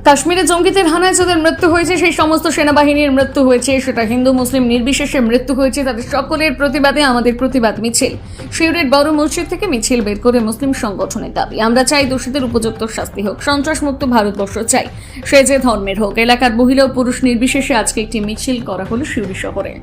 কাশ্মীরে জঙ্গিদের হানায় যাদের মৃত্যু হয়েছে সেই সমস্ত সেনাবাহিনীর মৃত্যু হয়েছে, সেটা হিন্দু মুসলিম নির্বিশেষে মৃত্যু হয়েছে, তাদের সকলের প্রতিবাদে আমাদের প্রতিবাদ মিছিল। শিউরের বড় মসজিদ থেকে মিছিল বের করে মুসলিম সংগঠনের দাবি, আমরা চাই দোষীদের উপযুক্ত শাস্তি হোক, সন্ত্রাসমুক্ত ভারতবর্ষ চাই, সে যে ধর্মের হোক। এলাকার মহিলা ও পুরুষ নির্বিশেষে আজকে একটি মিছিল করা হলো শিউরি শহরে।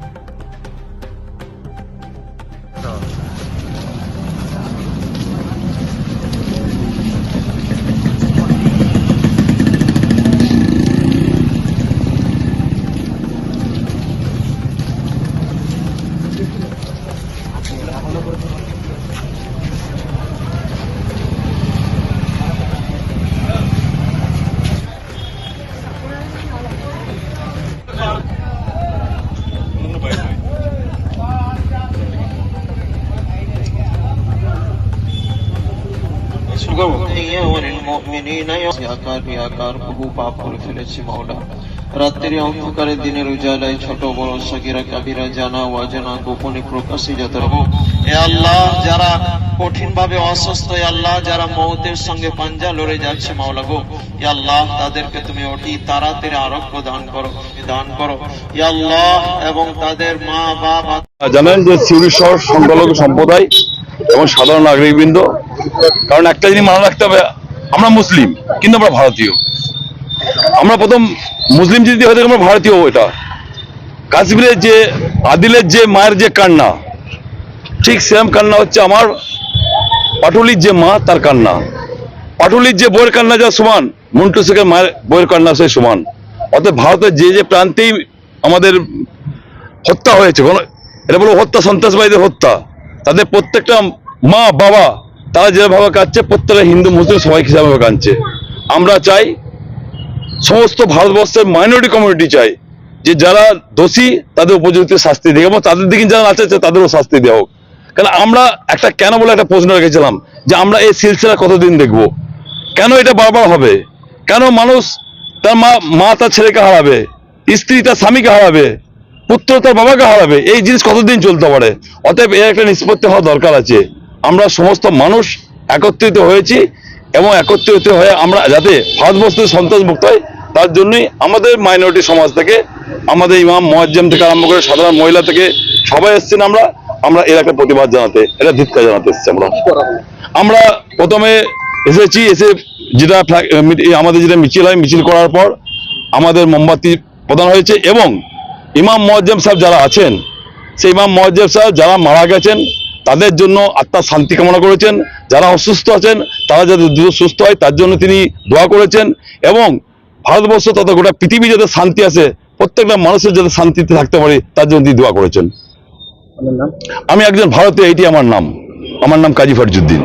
বহু পাপ করে ফেলেছি মাওলা। রাত্রি অন্ধকারে দিনের উজালায় ছোট বড় সগীরা কাবিরা জানা অজানা গোপনে প্রকাশে যত রকম এ আল্লাহ, যারা কঠিন ভাবে অসুস্থ, এ আল্লাহ যারা মৌতের সঙ্গে পাঞ্জা লড়ে যাচ্ছে মাওলা গো, এ আল্লাহ তাদেরকে তুমি অতি তাড়াতাড়ি আরোগ্য দান করো এ আল্লাহ, এবং তাদের মা বাবা। জানেন যে শিউরি শহর সংখ্যালঘু সম্প্রদায় এবং সাধারণ নাগরিকবৃন্দ, কারণ একটা জিনিস মনে রাখতে হবে, আমরা মুসলিম কিন্তু আমরা ভারতীয়। আমরা প্রথম মুসলিম যদি হয়ে থাকি আমরা ভারতীয়। এটা কাশ্মীরের যে আদিলের যে মায়ের যে কান্না, ঠিক সেম কান্না হচ্ছে আমার পাটুলির যে মা তার কান্না, পাটুলির যে বইয়ের কান্না যা সমান, মন্টু শেখের মায়ের বইয়ের কান্না সেই সমান। অর্থাৎ ভারতের যে যে প্রান্তেই আমাদের হত্যা হয়েছে, এটা বলো হত্যা, সন্ত্রাসবাদীদের হত্যা, তাদের প্রত্যেকটা মা বাবা তারা যেভাবে কাঁদছে, প্রত্যেকটা হিন্দু মুসলিম সবাই হিসাবে কাঁদছে। আমরা চাই সমস্ত ভারতবর্ষের মাইনরিটি কমিউনিটি চাই যে যারা দোষী তাদের উপযুক্ত শাস্তি দেয়, এবং তাদের দিকে যারা নাচাচ্ছে তাদেরও শাস্তি দেওয়া হোক। কারণ আমরা কেন বলে একটা প্রশ্ন রেখেছিলাম যে আমরা এই সিলসিলা কতদিন দেখবো, কেন এটা বারবার হবে, কেন মানুষ তার মা তার ছেলেকে হারাবে, স্ত্রী তার স্বামীকে হারাবে, পুত্র তার বাবাকে হারাবে, এই জিনিস কতদিন চলতে পারে? অতএব এর একটা নিষ্পত্তি হওয়া দরকার আছে। আমরা সমস্ত মানুষ একত্রিত হয়েছি এবং একত্রিত হয়ে আমরা যাতে ভারতবর্ষ সন্ত্রাস মুক্ত হয়, তার জন্যই আমাদের মাইনরিটি সমাজ থেকে, আমাদের ইমাম মুয়াজ্জিম থেকে আরম্ভ করে সাধারণ মহিলা থেকে সবাই এসেছেন। আমরা এর একটা প্রতিবাদ জানাতে, এটা ধিক্কার জানাতে এসেছি। আমরা প্রথমে এসে যেটা আমাদের যেটা মিছিল হয়, মিছিল করার পর আমাদের মোমবাতি প্রদান হয়েছে, এবং ইমাম মুয়াজ্জিম সাহেব যারা আছেন, সেই ইমাম মুয়াজ্জিম সাহেব যারা মারা গেছেন তাদের জন্য আত্মার শান্তি কামনা করেছেন, যারা অসুস্থ আছেন তারা যাতে দ্রুত সুস্থ হয় তার জন্য তিনি দোয়া করেছেন, এবং ভারতবর্ষ তথা গোটা পৃথিবী যাতে শান্তি আসে, প্রত্যেকটা মানুষের যাতে শান্তিতে থাকতে পারে তার জন্য তিনি দোয়া করেছেন। আমি একজন ভারতীয়, এইটি আমার নাম কাজী ফরজুদ্দিন।